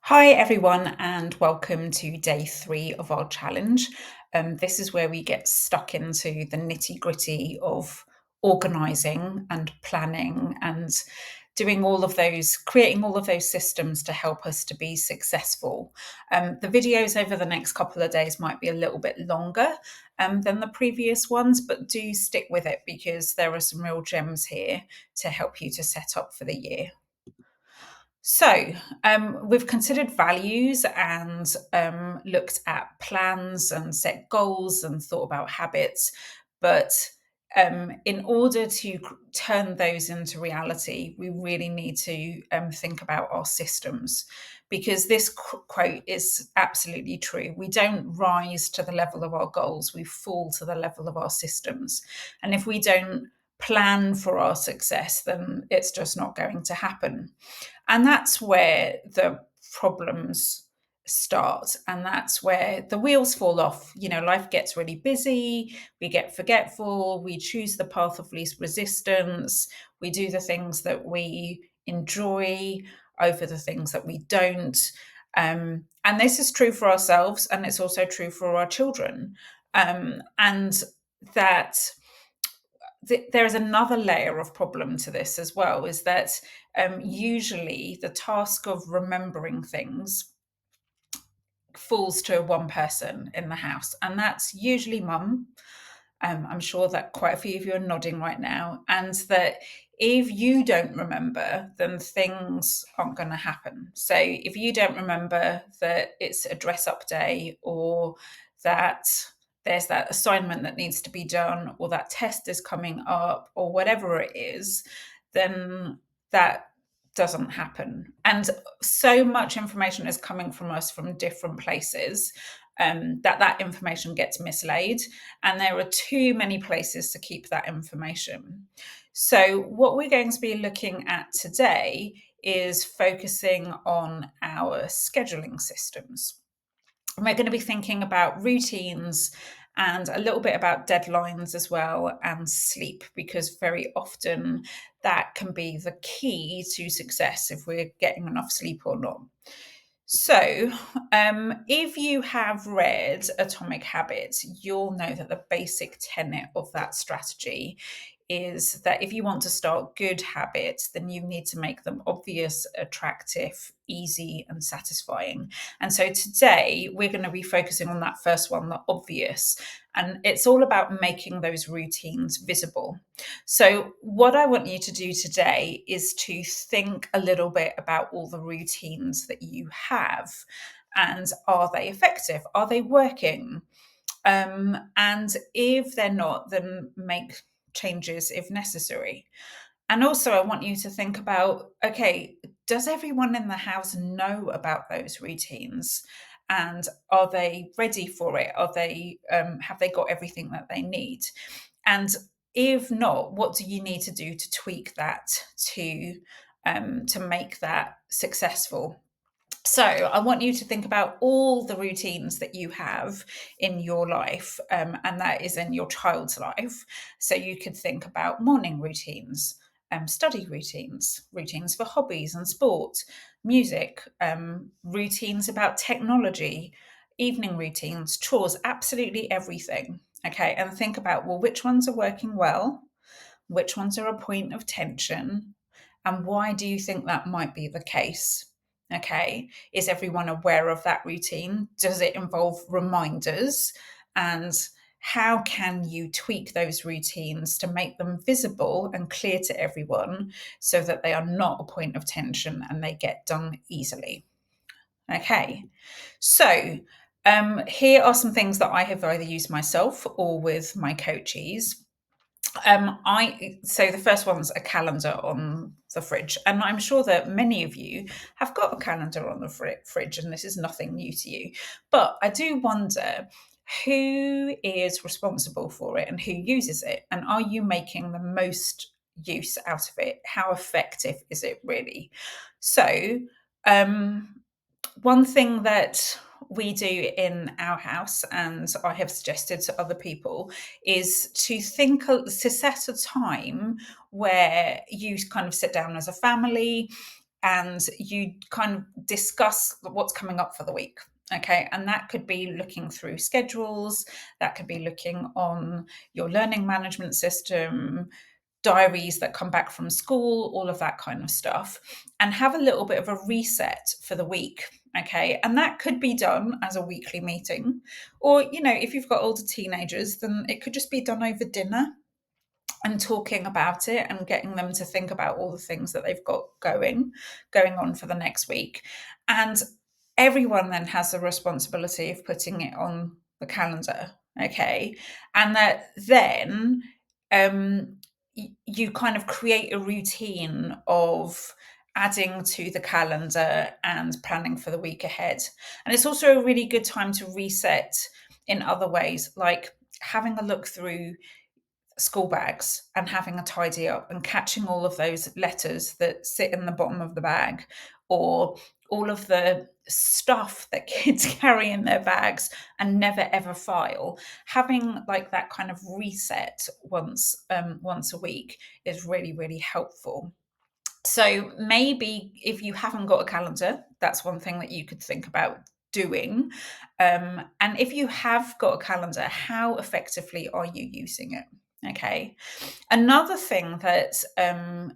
Hi, everyone, and welcome to day 3 of our challenge. This is where we get stuck into the nitty gritty of organizing and planning and doing all of those, creating all of those systems to help us to be successful. The videos over the next couple of days might be a little bit longer than the previous ones, but do stick with it because there are some real gems here to help you to set up for the year. So, we've considered values and looked at plans and set goals and thought about habits. But in order to turn those into reality, we really need to think about our systems because this quote is absolutely true. We don't rise to the level of our goals, we fall to the level of our systems. And if we don't plan for our success, then it's just not going to happen. And that's where the problems start. And that's where the wheels fall off. You know, life gets really busy, we get forgetful, we choose the path of least resistance, we do the things that we enjoy over the things that we don't. And this is true for ourselves, and it's also true for our children. And that there is another layer of problem to this as well, is that usually the task of remembering things falls to one person in the house, and that's usually mum. I'm sure that quite a few of you are nodding right now, and that if you don't remember, then things aren't going to happen. So if you don't remember that it's a dress up day, or that there's that assignment that needs to be done, or that test is coming up, or whatever it is, then that doesn't happen. And so much information is coming from us from different places, that information gets mislaid, and there are too many places to keep that information. So what we're going to be looking at today is focusing on our scheduling systems. And we're going to be thinking about routines and a little bit about deadlines as well, and sleep, because very often that can be the key to success, if we're getting enough sleep or not. So, if you have read Atomic Habits, you'll know that the basic tenet of that strategy is that if you want to start good habits, then you need to make them obvious, attractive, easy, and satisfying. And so today we're going to be focusing on that first one, the obvious. And it's all about making those routines visible. So, what I want you to do today is to think a little bit about all the routines that you have, and are they effective? Are they working? And if they're not, then make changes if necessary. And also, I want you to think about, okay, does everyone in the house know about those routines? And are they ready for it? Are they have they got everything that they need? And if not, what do you need to do to tweak that to make that successful? So I want you to think about all the routines that you have in your life, and that is in your child's life. So you could think about morning routines, study routines, routines for hobbies and sport, music, routines about technology, evening routines, chores, absolutely everything. Okay, and think about, well, which ones are working well, which ones are a point of tension, and why do you think that might be the case? Okay, is everyone aware of that routine? Does it involve reminders? And how can you tweak those routines to make them visible and clear to everyone so that they are not a point of tension and they get done easily? Okay, so here are some things that I have either used myself or with my coaches. I So the first one's a calendar on the fridge, and I'm sure that many of you have got a calendar on the fridge, and this is nothing new to you. But I do wonder, who is responsible for it and who uses it, and are you making the most use out of it? How effective is it really? So, um, one thing that we do in our house, and I have suggested to other people, is to set a time where you kind of sit down as a family and you kind of discuss what's coming up for the week. Okay, and that could be looking through schedules, that could be looking on your learning management system, diaries that come back from school, all of that kind of stuff, and have a little bit of a reset for the week. Okay, and that could be done as a weekly meeting, or if you've got older teenagers, then it could just be done over dinner and talking about it and getting them to think about all the things that they've got going on for the next week. And everyone then has the responsibility of putting it on the calendar. Okay, and that then um you kind of create a routine of adding to the calendar and planning for the week ahead. And it's also a really good time to reset in other ways, like having a look through school bags and having a tidy up and catching all of those letters that sit in the bottom of the bag, or all of the stuff that kids carry in their bags and never ever file. Having like that kind of reset once a week is really, really helpful. So maybe if you haven't got a calendar, that's one thing that you could think about doing. And if you have got a calendar, how effectively are you using it? Okay. Another thing that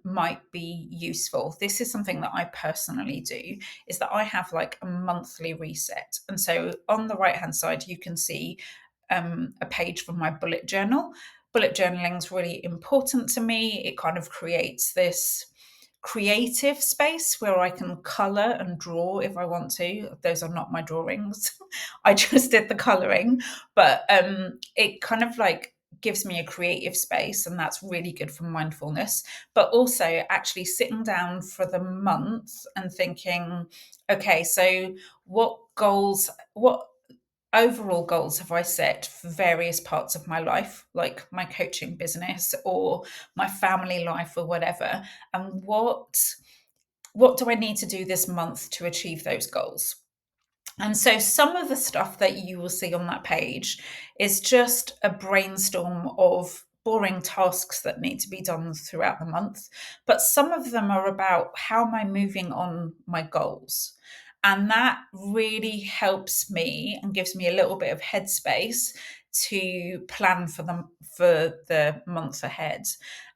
might be useful, this is something that I personally do, is that I have like a monthly reset. And so on the right hand side, you can see a page from my bullet journal. Bullet journaling is really important to me. It kind of creates this creative space where I can color and draw if I want to. Those are not my drawings. I just did the coloring, but it kind of like gives me a creative space, and that's really good for mindfulness. But also actually sitting down for the month and thinking, okay, so what overall goals have I set for various parts of my life, like my coaching business or my family life or whatever, and what do I need to do this month to achieve those goals? And so some of the stuff that you will see on that page is just a brainstorm of boring tasks that need to be done throughout the month. But some of them are about how am I moving on my goals? And that really helps me and gives me a little bit of headspace to plan for the month ahead.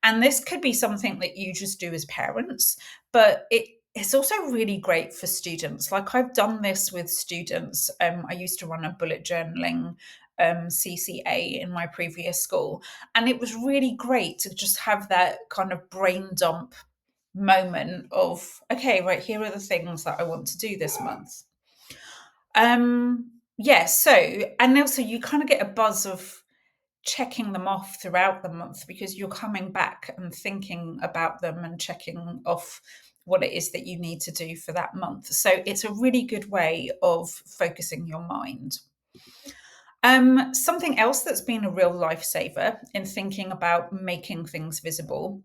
And this could be something that you just do as parents, but it's also really great for students. Like I've done this with students. I used to run a bullet journaling CCA in my previous school, and it was really great to just have that kind of brain dump moment of, okay, right, here are the things that I want to do this month. Yeah, so, and also you kind of get a buzz of checking them off throughout the month because you're coming back and thinking about them and checking off what it is that you need to do for that month. So it's a really good way of focusing your mind. Something else that's been a real lifesaver in thinking about making things visible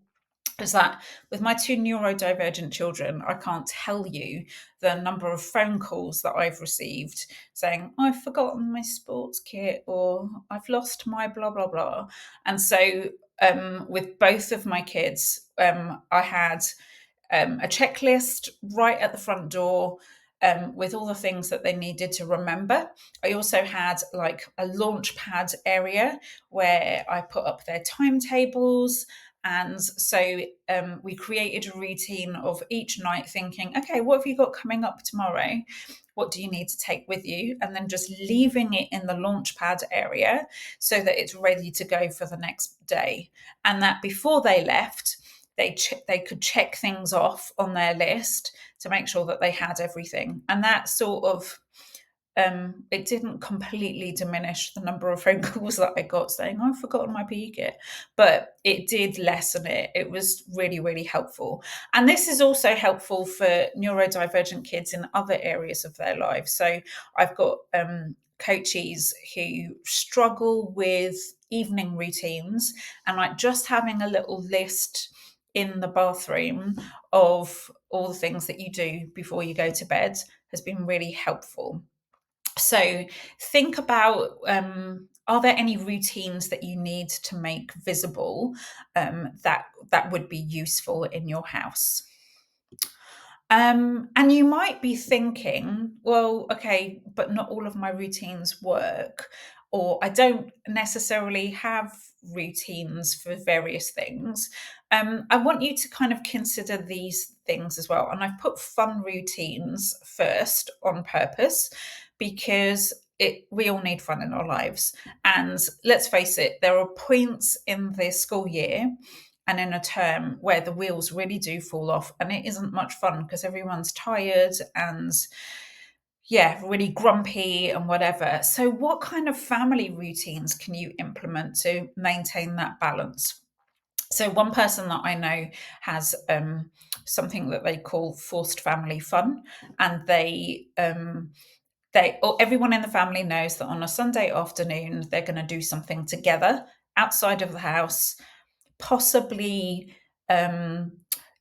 is that with my two neurodivergent children, I can't tell you the number of phone calls that I've received saying, I've forgotten my sports kit or I've lost my blah, blah, blah. And so with both of my kids, I had a checklist right at the front door with all the things that they needed to remember. I also had like a launch pad area where I put up their timetables. And so we created a routine of each night thinking, okay, what have you got coming up tomorrow? What do you need to take with you? And then just leaving it in the launchpad area so that it's ready to go for the next day. And that before they left, they could check things off on their list to make sure that they had everything. And that sort of it didn't completely diminish the number of phone calls that I got saying, I've forgotten my PE kit, but it did lessen it. It was really, really helpful. And this is also helpful for neurodivergent kids in other areas of their lives. So I've got coaches who struggle with evening routines, and like just having a little list in the bathroom of all the things that you do before you go to bed has been really helpful. So think about, are there any routines that you need to make visible that would be useful in your house? And you might be thinking, well, okay, but not all of my routines work, or I don't necessarily have routines for various things. I want you to kind of consider these things as well. And I've put fun routines first on purpose because we all need fun in our lives. And let's face it, there are points in the school year and in a term where the wheels really do fall off and it isn't much fun because everyone's tired and yeah, really grumpy and whatever. So, what kind of family routines can you implement to maintain that balance? So, one person that I know has something that they call forced family fun, and or everyone in the family knows that on a Sunday afternoon they're going to do something together outside of the house, possibly um,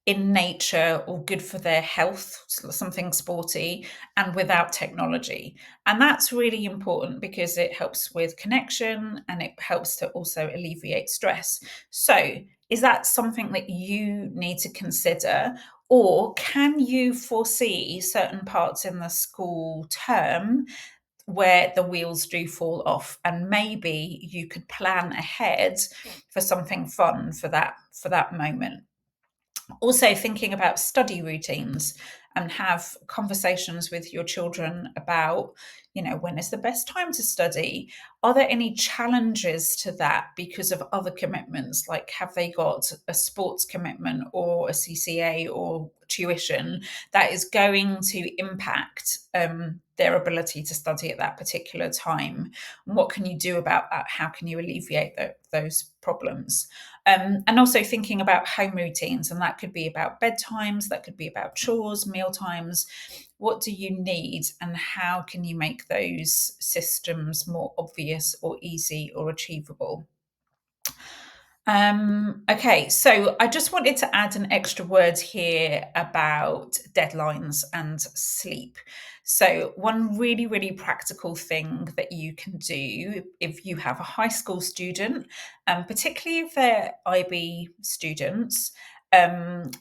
in nature or good for their health, something sporty, and without technology. And that's really important because it helps with connection and it helps to also alleviate stress. So, is that something that you need to consider? Or can you foresee certain parts in the school term where the wheels do fall off, and maybe you could plan ahead for something fun for that moment? Also thinking about study routines and have conversations with your children about, when is the best time to study? Are there any challenges to that because of other commitments? Like, have they got a sports commitment or a CCA or tuition that is going to impact their ability to study at that particular time? And what can you do about that? How can you alleviate those problems? And also thinking about home routines, and that could be about bedtimes, that could be about chores, meal times. What do you need, and how can you make those systems more obvious or easy or achievable? Okay, so I just wanted to add an extra word here about deadlines and sleep. So, one really, really practical thing that you can do if you have a high school student, particularly if they're IB students,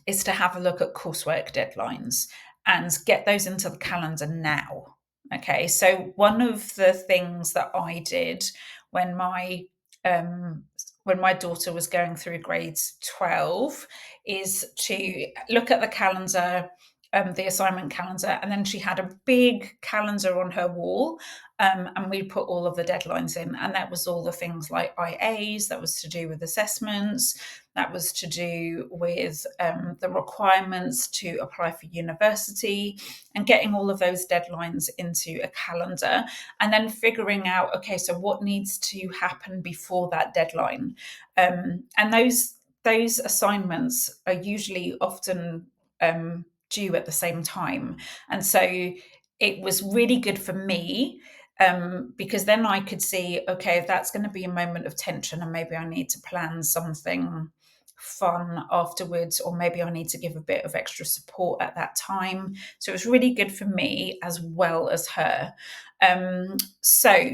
is to have a look at coursework deadlines and get those into the calendar now. Okay, so one of the things that I did when my um, when my daughter was going through grades 12 is to look at the calendar, the assignment calendar, and then she had a big calendar on her wall. And we put all of the deadlines in, and that was all the things like IAs, that was to do with assessments, that was to do with the requirements to apply for university, and getting all of those deadlines into a calendar, and then figuring out, okay, so what needs to happen before that deadline. And those assignments are usually often due at the same time, and so it was really good for me, because then I could see, okay, that's going to be a moment of tension, and maybe I need to plan something fun afterwards, or maybe I need to give a bit of extra support at that time. So it was really good for me as well as her. So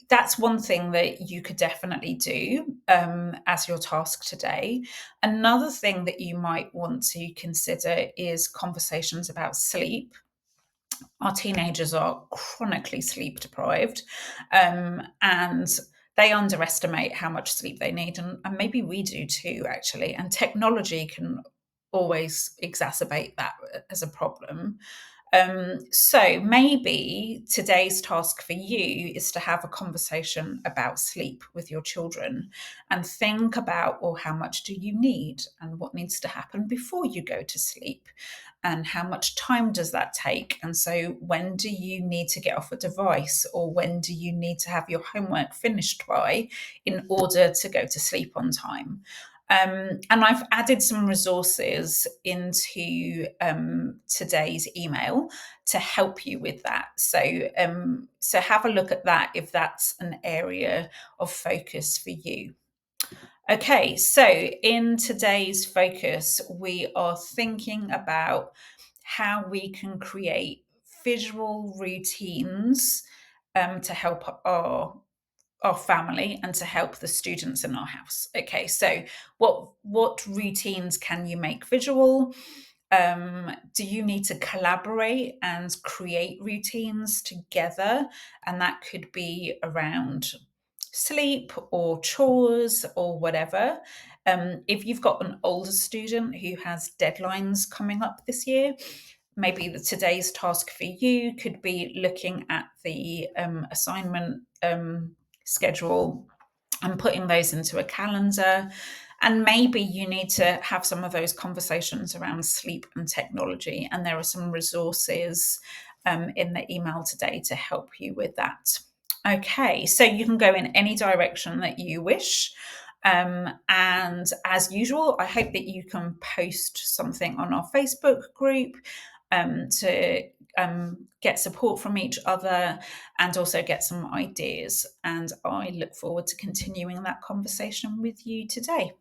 that's one thing that you could definitely do as your task today. Another thing that you might want to consider is conversations about sleep. Our teenagers are chronically sleep deprived, and they underestimate how much sleep they need, and maybe we do too, actually. And technology can always exacerbate that as a problem. So maybe today's task for you is to have a conversation about sleep with your children and think about, well, how much do you need and what needs to happen before you go to sleep? And how much time does that take? And so, when do you need to get off a device, or when do you need to have your homework finished by in order to go to sleep on time? And I've added some resources into today's email to help you with that. So have a look at that if that's an area of focus for you. Okay, so in today's focus, we are thinking about how we can create visual routines to help our family and to help the students in our house. Okay, so what routines can you make visual? Do you need to collaborate and create routines together? And that could be around sleep or chores or whatever. If you've got an older student who has deadlines coming up this year, maybe today's task for you could be looking at the assignment schedule and putting those into a calendar. And maybe you need to have some of those conversations around sleep and technology. And there are some resources in the email today to help you with that. Okay, so you can go in any direction that you wish. And as usual, I hope that you can post something on our Facebook group to get support from each other and also get some ideas. And I look forward to continuing that conversation with you today.